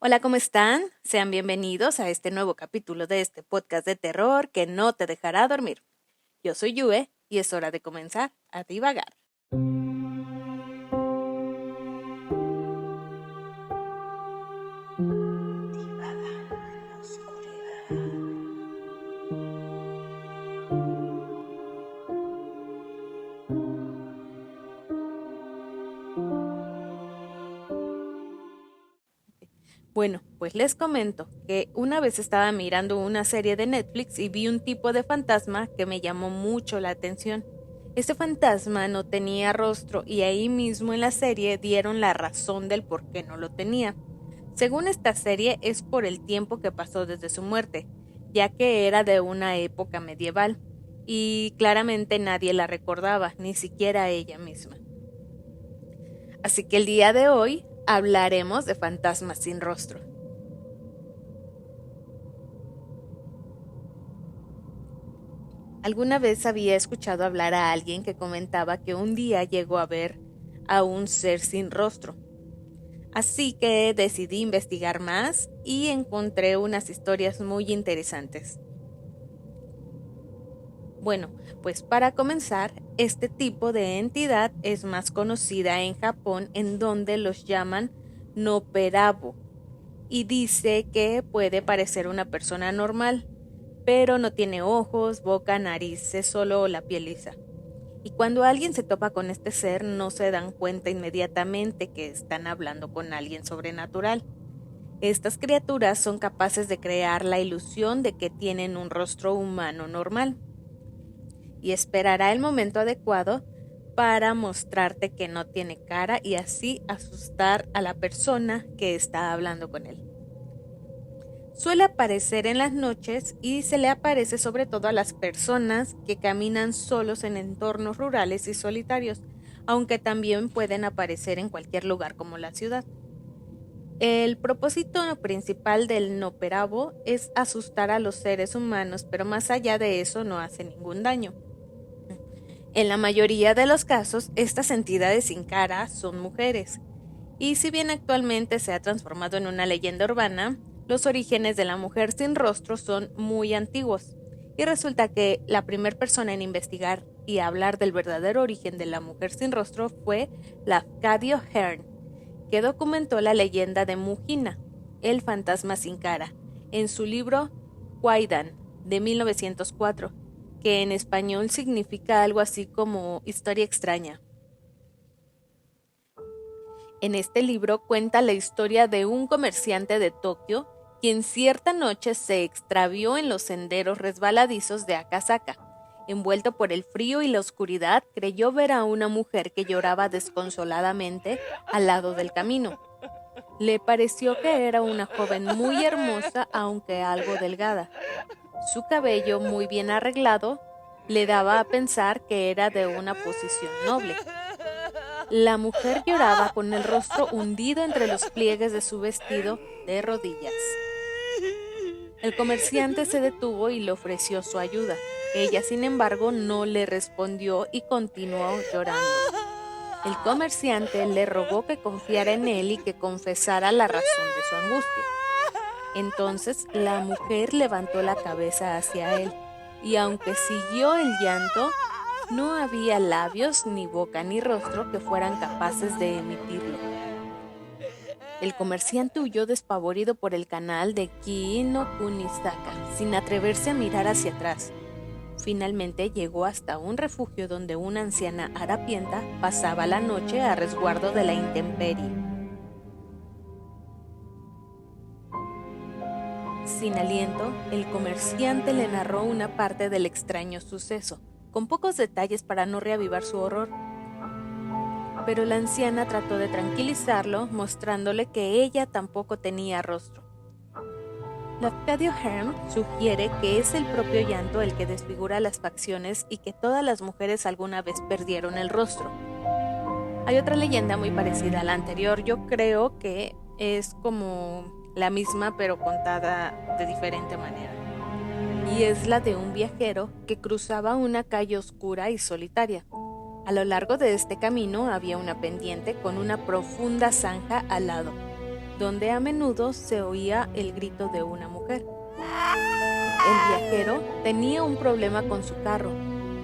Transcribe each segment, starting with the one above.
Hola, ¿cómo están? Sean bienvenidos a este nuevo capítulo de este podcast de terror que no te dejará dormir. Yo soy Yue y es hora de comenzar a divagar. Bueno, pues les comento que una vez estaba mirando una serie de Netflix y vi un tipo de fantasma que me llamó mucho la atención. Este fantasma no tenía rostro y ahí mismo en la serie dieron la razón del por qué no lo tenía. Según esta serie es por el tiempo que pasó desde su muerte, ya que era de una época medieval y claramente nadie la recordaba, ni siquiera ella misma. Así que el día de hoy hablaremos de fantasmas sin rostro. Alguna vez había escuchado hablar a alguien que comentaba que un día llegó a ver a un ser sin rostro. Así que decidí investigar más y encontré unas historias muy interesantes. Bueno, pues para comenzar, este tipo de entidad es más conocida en Japón, en donde los llaman Noperabo, y dice que puede parecer una persona normal, pero no tiene ojos, boca, nariz, es solo la piel lisa. Y cuando alguien se topa con este ser, no se dan cuenta inmediatamente que están hablando con alguien sobrenatural. Estas criaturas son capaces de crear la ilusión de que tienen un rostro humano normal y esperará el momento adecuado para mostrarte que no tiene cara y así asustar a la persona que está hablando con él. Suele aparecer en las noches y se le aparece sobre todo a las personas que caminan solos en entornos rurales y solitarios, aunque también pueden aparecer en cualquier lugar como la ciudad. El propósito principal del Noperabo es asustar a los seres humanos, pero más allá de eso no hace ningún daño. En la mayoría de los casos, estas entidades sin cara son mujeres, y si bien actualmente se ha transformado en una leyenda urbana, los orígenes de la mujer sin rostro son muy antiguos, y resulta que la primera persona en investigar y hablar del verdadero origen de la mujer sin rostro fue Lafcadio Hearn, que documentó la leyenda de Mujina, el fantasma sin cara, en su libro Kwaidan, de 1904, que en español significa algo así como historia extraña. En este libro cuenta la historia de un comerciante de Tokio quien cierta noche se extravió en los senderos resbaladizos de Akasaka. Envuelto por el frío y la oscuridad, creyó ver a una mujer que lloraba desconsoladamente al lado del camino. Le pareció que era una joven muy hermosa, aunque algo delgada. Su cabello, muy bien arreglado, le daba a pensar que era de una posición noble. La mujer lloraba con el rostro hundido entre los pliegues de su vestido de rodillas. El comerciante se detuvo y le ofreció su ayuda. Ella, sin embargo, no le respondió y continuó llorando. El comerciante le rogó que confiara en él y que confesara la razón de su angustia. Entonces la mujer levantó la cabeza hacia él, y aunque siguió el llanto, no había labios, ni boca, ni rostro que fueran capaces de emitirlo. El comerciante huyó despavorido por el canal de Kii-no-Kunisaka, sin atreverse a mirar hacia atrás. Finalmente llegó hasta un refugio donde una anciana harapienta pasaba la noche a resguardo de la intemperie. Sin aliento, el comerciante le narró una parte del extraño suceso, con pocos detalles para no reavivar su horror. Pero la anciana trató de tranquilizarlo, mostrándole que ella tampoco tenía rostro. Lafcadio Hearn sugiere que es el propio llanto el que desfigura las facciones y que todas las mujeres alguna vez perdieron el rostro. Hay otra leyenda muy parecida a la anterior, yo creo que es como la misma pero contada de diferente manera. Y es la de un viajero que cruzaba una calle oscura y solitaria. A lo largo de este camino había una pendiente con una profunda zanja al lado, donde a menudo se oía el grito de una mujer. El viajero tenía un problema con su carro.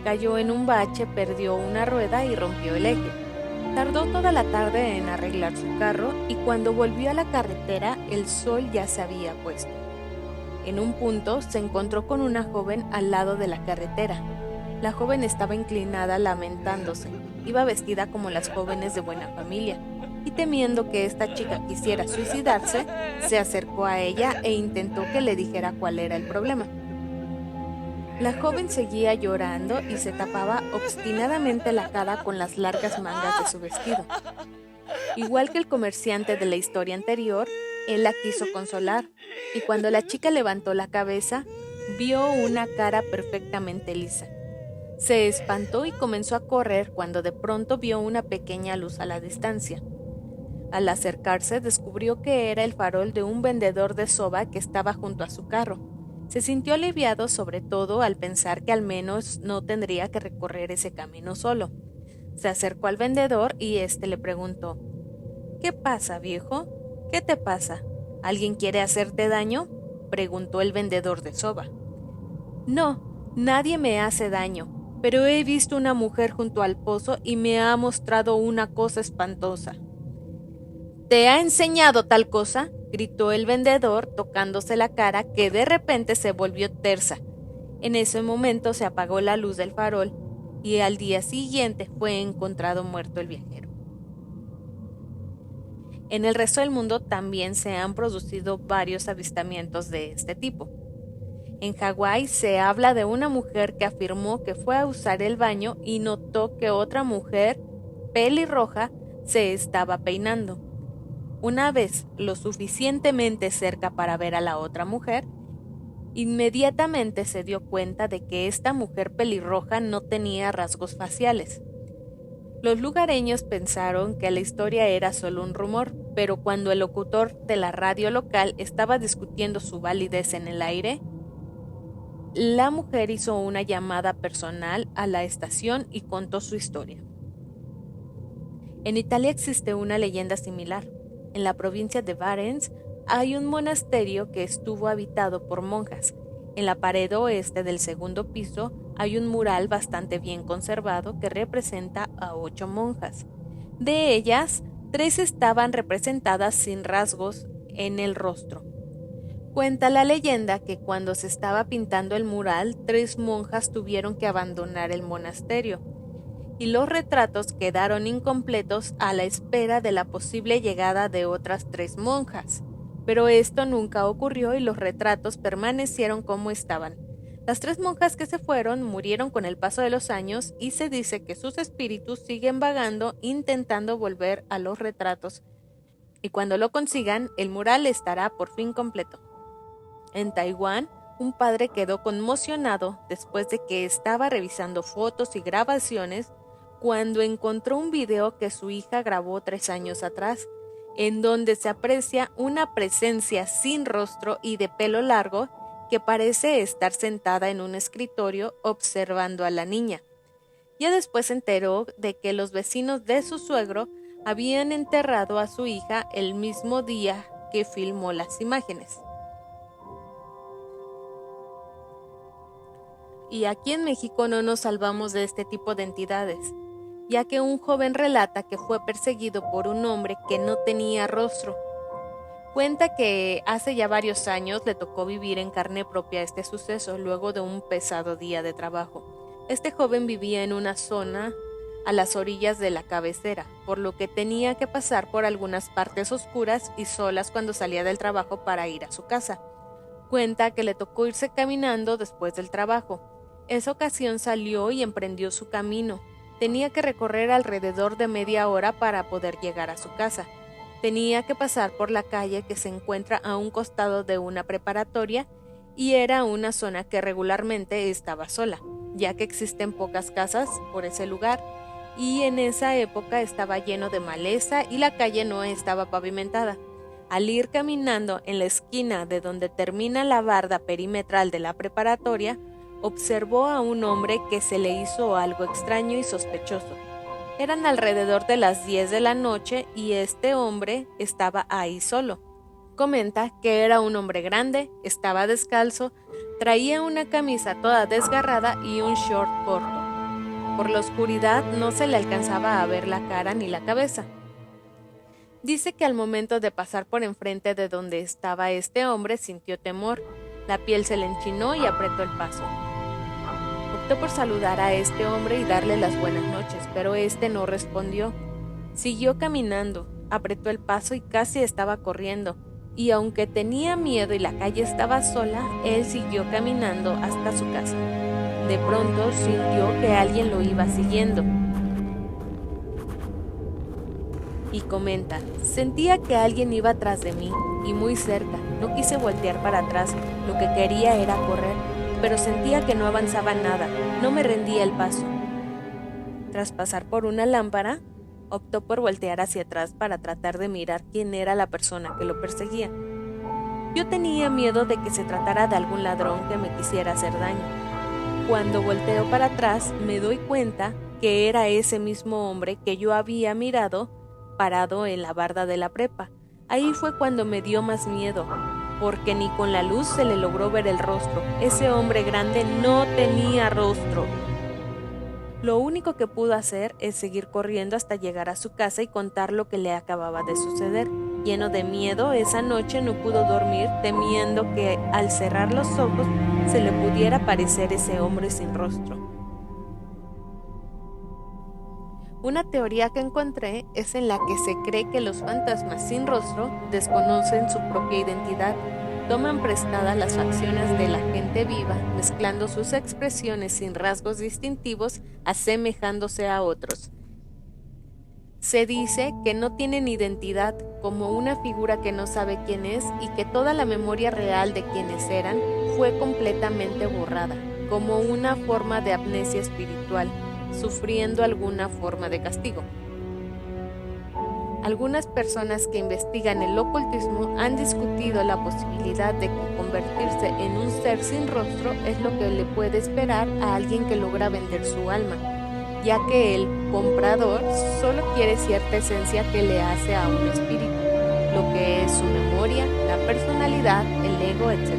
Cayó en un bache, perdió una rueda y rompió el eje. Tardó toda la tarde en arreglar su carro y cuando volvió a la carretera el sol ya se había puesto. En un punto se encontró con una joven al lado de la carretera. La joven estaba inclinada lamentándose. Iba vestida como las jóvenes de buena familia y temiendo que esta chica quisiera suicidarse, se acercó a ella e intentó que le dijera cuál era el problema. La joven seguía llorando y se tapaba obstinadamente la cara con las largas mangas de su vestido. Igual que el comerciante de la historia anterior, él la quiso consolar, y cuando la chica levantó la cabeza, vio una cara perfectamente lisa. Se espantó y comenzó a correr cuando de pronto vio una pequeña luz a la distancia. Al acercarse, descubrió que era el farol de un vendedor de soba que estaba junto a su carro. Se sintió aliviado, sobre todo al pensar que al menos no tendría que recorrer ese camino solo. Se acercó al vendedor y éste le preguntó: «¿Qué pasa, viejo? ¿Qué te pasa? ¿Alguien quiere hacerte daño?», preguntó el vendedor de soba. «No, nadie me hace daño, pero he visto una mujer junto al pozo y me ha mostrado una cosa espantosa». «¿Te ha enseñado tal cosa?», gritó el vendedor, tocándose la cara, que de repente se volvió tersa. En ese momento se apagó la luz del farol y al día siguiente fue encontrado muerto el viajero. En el resto del mundo también se han producido varios avistamientos de este tipo. En Hawái se habla de una mujer que afirmó que fue a usar el baño y notó que otra mujer, pelirroja, se estaba peinando. Una vez lo suficientemente cerca para ver a la otra mujer, inmediatamente se dio cuenta de que esta mujer pelirroja no tenía rasgos faciales. Los lugareños pensaron que la historia era solo un rumor, pero cuando el locutor de la radio local estaba discutiendo su validez en el aire, la mujer hizo una llamada personal a la estación y contó su historia. En Italia existe una leyenda similar. En la provincia de Varens hay un monasterio que estuvo habitado por monjas. En la pared oeste del segundo piso hay un mural bastante bien conservado que representa a 8 monjas. De ellas, 3 estaban representadas sin rasgos en el rostro. Cuenta la leyenda que cuando se estaba pintando el mural, 3 monjas tuvieron que abandonar el monasterio, y los retratos quedaron incompletos a la espera de la posible llegada de otras 3 monjas. Pero esto nunca ocurrió y los retratos permanecieron como estaban. Las 3 monjas que se fueron murieron con el paso de los años y se dice que sus espíritus siguen vagando intentando volver a los retratos. Y cuando lo consigan, el mural estará por fin completo. En Taiwán, un padre quedó conmocionado después de que estaba revisando fotos y grabaciones cuando encontró un video que su hija grabó 3 años atrás, en donde se aprecia una presencia sin rostro y de pelo largo que parece estar sentada en un escritorio observando a la niña. Ya después se enteró de que los vecinos de su suegro habían enterrado a su hija el mismo día que filmó las imágenes. Y aquí en México no nos salvamos de este tipo de entidades, ya que un joven relata que fue perseguido por un hombre que no tenía rostro. Cuenta que hace ya varios años le tocó vivir en carne propia este suceso luego de un pesado día de trabajo. Este joven vivía en una zona a las orillas de la cabecera, por lo que tenía que pasar por algunas partes oscuras y solas cuando salía del trabajo para ir a su casa. Cuenta que le tocó irse caminando después del trabajo. Esa ocasión salió y emprendió su camino. Tenía que recorrer alrededor de media hora para poder llegar a su casa. Tenía que pasar por la calle que se encuentra a un costado de una preparatoria y era una zona que regularmente estaba sola, ya que existen pocas casas por ese lugar y en esa época estaba lleno de maleza y la calle no estaba pavimentada. Al ir caminando en la esquina de donde termina la barda perimetral de la preparatoria, observó a un hombre que se le hizo algo extraño y sospechoso. Eran alrededor de las 10 de la noche y este hombre estaba ahí solo. Comenta que era un hombre grande, estaba descalzo, traía una camisa toda desgarrada y un short corto. Por la oscuridad no se le alcanzaba a ver la cara ni la cabeza. Dice que al momento de pasar por enfrente de donde estaba este hombre sintió temor, la piel se le enchinó y apretó el paso. Optó por saludar a este hombre y darle las buenas noches, pero este no respondió. Siguió caminando, apretó el paso y casi estaba corriendo, y aunque tenía miedo y la calle estaba sola, él siguió caminando hasta su casa. De pronto sintió que alguien lo iba siguiendo. Y comenta, sentía que alguien iba atrás de mí, y muy cerca. No quise voltear para atrás, lo que quería era correr, pero sentía que no avanzaba nada, no me rendía el paso. Tras pasar por una lámpara, optó por voltear hacia atrás para tratar de mirar quién era la persona que lo perseguía. Yo tenía miedo de que se tratara de algún ladrón que me quisiera hacer daño. Cuando volteo para atrás, me doy cuenta que era ese mismo hombre que yo había mirado parado en la barda de la prepa. Ahí fue cuando me dio más miedo, porque ni con la luz se le logró ver el rostro. Ese hombre grande no tenía rostro. Lo único que pudo hacer es seguir corriendo hasta llegar a su casa y contar lo que le acababa de suceder. Lleno de miedo, esa noche no pudo dormir, temiendo que al cerrar los ojos se le pudiera aparecer ese hombre sin rostro. Una teoría que encontré es en la que se cree que los fantasmas sin rostro desconocen su propia identidad, toman prestadas las facciones de la gente viva, mezclando sus expresiones sin rasgos distintivos, asemejándose a otros. Se dice que no tienen identidad, como una figura que no sabe quién es y que toda la memoria real de quienes eran fue completamente borrada, como una forma de amnesia espiritual, sufriendo alguna forma de castigo. Algunas personas que investigan el ocultismo han discutido la posibilidad de que convertirse en un ser sin rostro es lo que le puede esperar a alguien que logra vender su alma, ya que el comprador solo quiere cierta esencia que le hace a un espíritu, lo que es su memoria, la personalidad, el ego, etc.,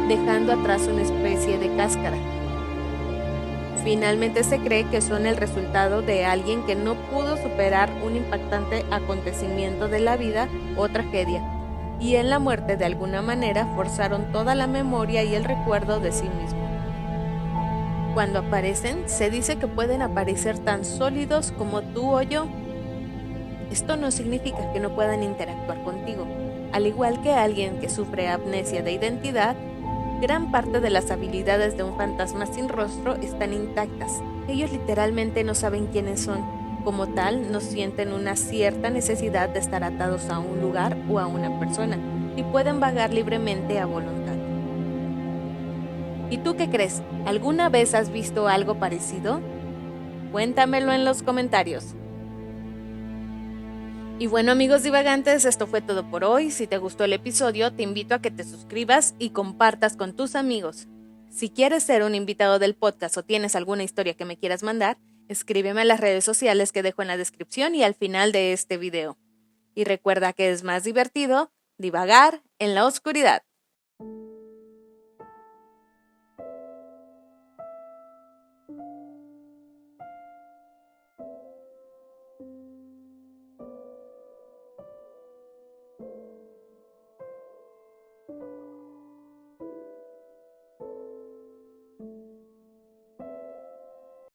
dejando atrás una especie de cáscara. Finalmente se cree que son el resultado de alguien que no pudo superar un impactante acontecimiento de la vida o tragedia, y en la muerte de alguna manera forzaron toda la memoria y el recuerdo de sí mismo. Cuando aparecen, se dice que pueden aparecer tan sólidos como tú o yo. Esto no significa que no puedan interactuar contigo. Al igual que alguien que sufre amnesia de identidad, gran parte de las habilidades de un fantasma sin rostro están intactas. Ellos literalmente no saben quiénes son. Como tal, no sienten una cierta necesidad de estar atados a un lugar o a una persona, y pueden vagar libremente a voluntad. ¿Y tú qué crees? ¿Alguna vez has visto algo parecido? Cuéntamelo en los comentarios. Y bueno, amigos divagantes, esto fue todo por hoy. Si te gustó el episodio, te invito a que te suscribas y compartas con tus amigos. Si quieres ser un invitado del podcast o tienes alguna historia que me quieras mandar, escríbeme en las redes sociales que dejo en la descripción y al final de este video. Y recuerda que es más divertido divagar en la oscuridad.